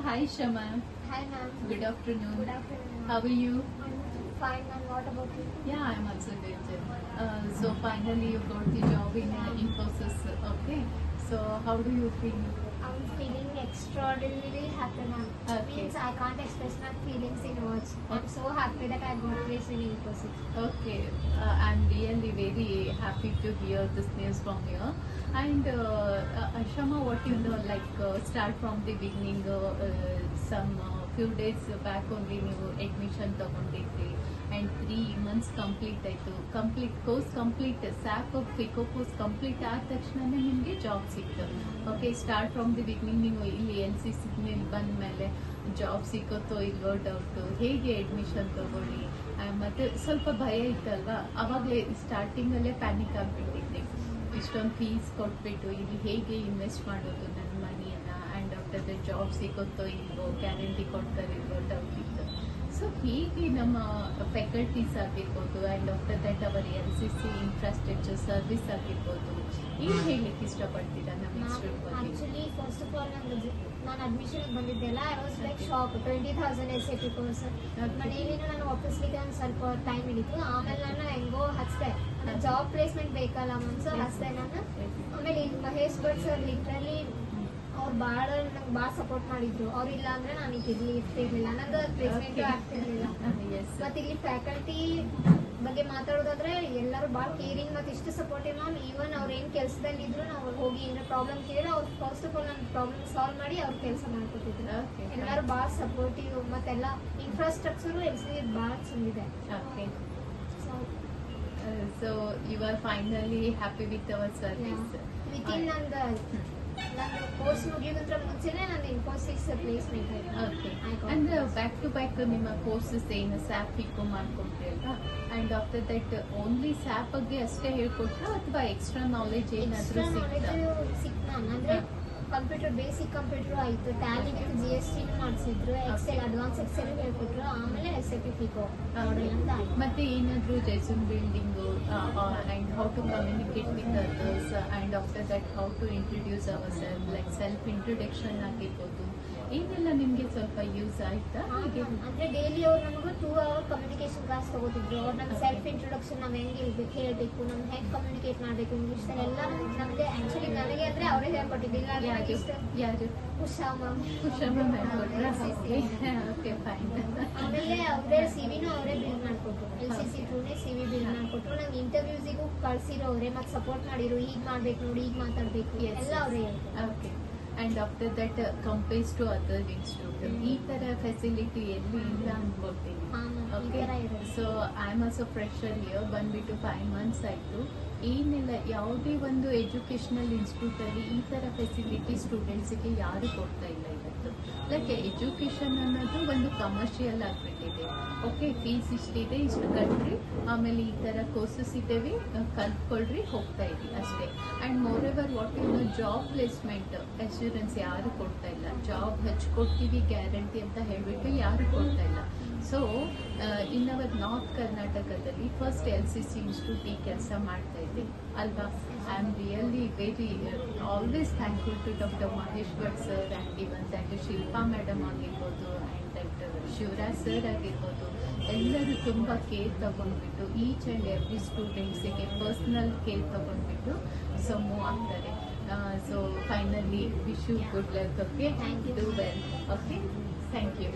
Hi Shama. Hi ma'am. Good afternoon. Good afternoon. How are you? I'm fine ma'am. What about you? Yeah, I'm also good. So finally you got the job in Infosys. Okay. So how do you feel? I'm feeling extraordinarily happy ma'am. Okay. Means I can't express my feelings in words. I'm so happy that I got placed in Infosys. Okay. I'm really very happy to hear this news from you. And Shama, what you know, start from the beginning. Some few days back only ನೀವು admission ತಗೊಂಡಿದ್ರಿ. And 3 months complete ಆಯಿತು. Course complete SAP FICO course complete ಆದ ತಕ್ಷಣನೇ ನಿಮಗೆ job ಸಿಕ್ತು. Okay, start from the beginning ನೀವು ಇಲ್ಲಿ LCC ಮೇಲೆ ಬಂದ ಮೇಲೆ ಜಾಬ್ ಸಿಕ್ಕುತ್ತೋ ಇಲ್ವೋ ಡೌಟು. ಹೇಗೆ ಅಡ್ಮಿಷನ್ ತಗೊಳ್ಳಿ, ಮತ್ತು ಸ್ವಲ್ಪ ಭಯ ಇತ್ತಲ್ವಾ, ಅವಾಗಲೇ ಸ್ಟಾರ್ಟಿಂಗಲ್ಲೇ ಪ್ಯಾನಿಕ್ ಆಗಿಬಿಟ್ಟಿದ್ದೆ. ಇಷ್ಟೊಂದು ಫೀಸ್ ಕೊಟ್ಬಿಟ್ಟು ಇಲ್ಲಿ ಹೇಗೆ ಇನ್ವೆಸ್ಟ್ ಮಾಡೋದು ನನ್ನ ಮನಿಯನ್ನು, ಆ್ಯಂಡ್ ಆಫ್ಟರ್ ದ ಜಾಬ್ ಸಿಗುತ್ತೋ ಇಲ್ವೋ, ಗ್ಯಾರಂಟಿ ಕೊಡ್ತಾರಿಲ್ವೋ ಡೌಟ್ ಇತ್ತು. ಸೊ ಹೀಗೆ ನಮ್ಮ ಫ್ಯಾಕಲ್ಟೀಸ್ ಆಗಿರ್ಬೋದು, and after that our LCC infrastructure service ಆಗಿರ್ಬೋದು, ಏನು ಹೇಳಲಿಕ್ಕೆ ಇಷ್ಟಪಡ್ತೀರಾ ನಮ್ಮ ಇನ್ಸ್ಟಿಟ್ಯೂಟ್ ಬಗ್ಗೆ? ಆಕ್ಚುಲಿ ಫಸ್ಟ್ ಆಫ್ ಆಲ್ ನಾನು ಅಡ್ಮಿಷನ್ ಬಂದಿದ್ದೆಲ್ಲ I was like shock. 20,000 SAP course ಮನೆಯಲ್ಲಿ ನಾನು ಒಪ್ಪಿಸ್ಲಿಕ್ಕೆ ಒಂದು ಸ್ವಲ್ಪ ಟೈಮ್ ಹಿಡಿತು. ಆಮೇಲೆ ನಾನು ಹೆಂಗೋ ಹಚ್ತೆ, ಜಾಬ್ ಪ್ಲೇಸ್ಮೆಂಟ್ ಬೇಕಲ್ಲ ಮನ್ಸು ಹಚ್ತೆ ನಾನು. ಆಮೇಲೆ ಇಲ್ಲಿ ಮಹೇಶ್ ಭಟ್ ಸರ್ ಲಿಟ್ರಲಿ ಅವ್ರು ನಂಗೆ ಭಾಳ ಸಪೋರ್ಟ್ ಮಾಡಿದ್ರು. ಅವ್ರು ಇಲ್ಲ ಅಂದ್ರೆ ನಾನು ಇರ್ತಿರ್ಲಿಲ್ಲ, ನಂಗೆ ಪ್ಲೇಸ್ಮೆಂಟ್ ಆಗ್ತಿರ್ಲಿಲ್ಲ. ಮತ್ತೆ ಇಲ್ಲಿ ಫ್ಯಾಕಲ್ಟಿ ಬಗ್ಗೆ ಮಾತಾಡೋದಾದ್ರೆ ಎಲ್ಲರೂ ಭಾಳ ಕೇರಿಂಗ್ ಮತ್ತು ಇಷ್ಟು ಸಪೋರ್ಟಿವ್ ಮ್ಯಾಮ್. ಈವನ್ ಅವ್ರು ಏನು ಕೆಲಸದಲ್ಲಿ ಇದ್ರು ನಾವು ಹೋಗಿ ಏನೋ ಪ್ರಾಬ್ಲಮ್ ಕೇಳಿ ಅವ್ರು ಫಸ್ಟ್ ಆಫ್ ಆಲ್ ನನ್ನ ಪ್ರಾಬ್ಲಮ್ ಸಾಲ್ವ್ ಮಾಡಿ ಅವ್ರು ಕೆಲಸ ಮಾಡ್ಕೊತಿದ್ರು. ಎಲ್ಲರೂ ಭಾಳ ಸಪೋರ್ಟಿವ್, ಮತ್ತೆಲ್ಲ ಇನ್ಫ್ರಾಸ್ಟ್ರಕ್ಚರು LCC ಭಾಳ ಚಂದಿದೆ. So you are finally happy with our service. Within ನಂದು ಕೋರ್ಸ್ ಮುಗಿಯೋದ್ರ ಮುಂಚೆನೆ ನಂದು ಇನ್ಫೋಸಿಸ್ ಪ್ಲೇಸ್ಮೆಂಟ್ ಓಕೆ. ಅಂದ್ರೆ ಬ್ಯಾಕ್ ಟು ಬ್ಯಾಕ್ ನಿಮ್ಮ ಕೋರ್ಸಸ್ ಏನು ಸ್ಯಾಪ್ ಫಿಕೋ ಮಾಡ್ಕೊಂಡ್ರಿ ಅಲ್ವಾ, and after that only SAP ಬಗ್ಗೆ ಅಷ್ಟೇ ಹೇಳ್ಕೊಟ್ರಾ ಅಥವಾ ಎಕ್ಸ್ಟ್ರಾ ನಾಲೆಜ್ ಏನಾದರೂ ಸಿಕ್ತಾ? ಅಂದ್ರೆ ಕಂಪ್ಯೂಟರ್ ಬೇಸಿಕ್ ಕಂಪ್ಯೂಟರ್ ಆಯ್ತು, ಟ್ಯಾಲಿ ವಿತ್ GST ಮಾಡಿಸಿದ್ರು, ಎಕ್ಸೆಲ್ ಅಡ್ವಾನ್ಸ್ ಎಕ್ಸೆಲ್ ಹೇಳ್ಕೊಟ್ರು, ಆಮೇಲೆ SAP ಫಿಕೋ ಮತ್ತೆ ಏನಾದರೂ resume building, and how to communicate with others, and after that how to introduce our self, like self introduction ಆಗಿರ್ಬೋದು, ಏನೆಲ್ಲ ನಿಮಗೆ ಸ್ವಲ್ಪ ಯೂಸ್ ಆಯ್ತಾ? ಅಂದ್ರೆ ಡೈಲಿ ಅವ್ರು ನಮಗೂ 2 hour ಕಮ್ಯುನಿಕೇಶನ್ ಕ್ಲಾಸ್ ತಗೋತಿದ್ರು. ಅವ್ರು ನಮ್ಮ ಸೆಲ್ಫ್ ಇಂಟ್ರೊಡಕ್ಷನ್ ನಾವು ಹೆಂಗೆ ಹೇಳ್ಬೇಕು, ನಮ್ಗೆ ಹೆಂಗೆ ಕಮ್ಯುನಿಕೇಟ್ ಮಾಡಬೇಕು ಇಂಗ್ಲೀಷ್ ಎಲ್ಲ ನಮಗೆ ಆಕ್ಚುಲಿ ನನಗೆ ಅಂದ್ರೆ ಅವರೇ ಹೇಳ್ಕೊಟ್ಟಿದ್ದಿಲ್ಲ. ಯಾರು? ಉಷಾ ಮ್ಯಾಮ್. ಆಮೇಲೆ ಅವರೇ ಸಿವಿನೂ ಅವರೇ ಬಿಲ್ಡ್ ಮಾಡ್ಕೊಟ್ರು. LCC ಥ್ರೂನೇ CV ಬಿಲ್ಡ್ ಮಾಡ್ಕೊಟ್ರು. ನಂಗೆ ಇಂಟರ್ವ್ಯೂಸಿಗೂ ಕಳ್ಸಿರೋ ಅವರೇ, ಮತ್ತೆ ಸಪೋರ್ಟ್ ಮಾಡಿರೋ, ಈಗ ಮಾಡ್ಬೇಕು ನೋಡಿ, ಈಗ ಮಾತಾಡ್ಬೇಕು, ಎಲ್ಲ ಅವರೇ ಹೇಳ್ತಾರೆ. And after that compares to other institute ಈ ತರ ಫೆಸಿಲಿಟಿ ಎಲ್ಲಿ ಇಲ್ಲ ಅನ್ಕೊಳ್ತೀನಿ. So I am also fresher here, ಬಂದ್ಬಿಟ್ಟು 5 months ಆಯಿತು. ಏನಿಲ್ಲ, ಯಾವುದೇ ಒಂದು ಎಜುಕೇಷನಲ್ ಇನ್ಸ್ಟಿಟ್ಯೂಟಲ್ಲಿ ಈ ಥರ ಫೆಸಿಲಿಟಿ ಸ್ಟೂಡೆಂಟ್ಸಿಗೆ ಯಾರು ಕೊಡ್ತಾ ಇಲ್ಲ ಇವತ್ತು. ಲೈಕ್ ಎಜುಕೇಷನ್ ಅನ್ನೋದು ಒಂದು ಕಮರ್ಷಿಯಲ್ ಆಗಿಬಿಟ್ಟಿದೆ. ಓಕೆ, ಫೀಸ್ ಇಷ್ಟಿದೆ, ಇಷ್ಟು ಕಟ್ರಿ, ಆಮೇಲೆ ಈ ಥರ ಕೋರ್ಸಸ್ ಇದ್ದೇವೆ, ಕಲ್ತ್ಕೊಳ್ರಿ, ಹೋಗ್ತಾ ಇದ್ವಿ ಅಷ್ಟೇ. And more ever what job placement assurance ಯಾರು ಕೊಡ್ತಾ ಇಲ್ಲ. ಜಾಬ್ ಹಚ್ಕೊಡ್ತೀವಿ ಗ್ಯಾರಂಟಿ ಅಂತ ಹೇಳಿಬಿಟ್ಟು ಯಾರು ಕೊಡ್ತಾ ಇಲ್ಲ. ಸೊ ಇನ್ ಅವರ್ ನಾರ್ತ್ ಕರ್ನಾಟಕದಲ್ಲಿ ಫಸ್ಟ್ LCC ಇನ್ಸ್ಟಿಟ್ಯೂಟ್ ಈ ಕೆಲಸ ಮಾಡ್ತಾ ಇದ್ವಿ ಅಲ್ವಾ. I am really very always thankful to doctor Mahesh Bhat sir, and even that Shilpa madam ಆಗಿರ್ಬೋದು, ಆ್ಯಂಡ್ ದಟ್ ಶಿವರಾಜ್ ಸರ್ ಆಗಿರ್ಬೋದು. ಎಲ್ಲರೂ ತುಂಬ ಕೇರ್ ತಗೊಂಡ್ಬಿಟ್ಟು ಈಚ್ ಆ್ಯಂಡ್ ಎವ್ರಿ ಸ್ಟೂಡೆಂಟ್ಸಿಗೆ ಪರ್ಸ್ನಲ್ ಕೇರ್ ತಗೊಂಡ್ಬಿಟ್ಟು ಸೊ ಮೂವ್ ಆಗ್ತಾರೆ. So finally wish you good luck. Okay, do well. Okay, thank you.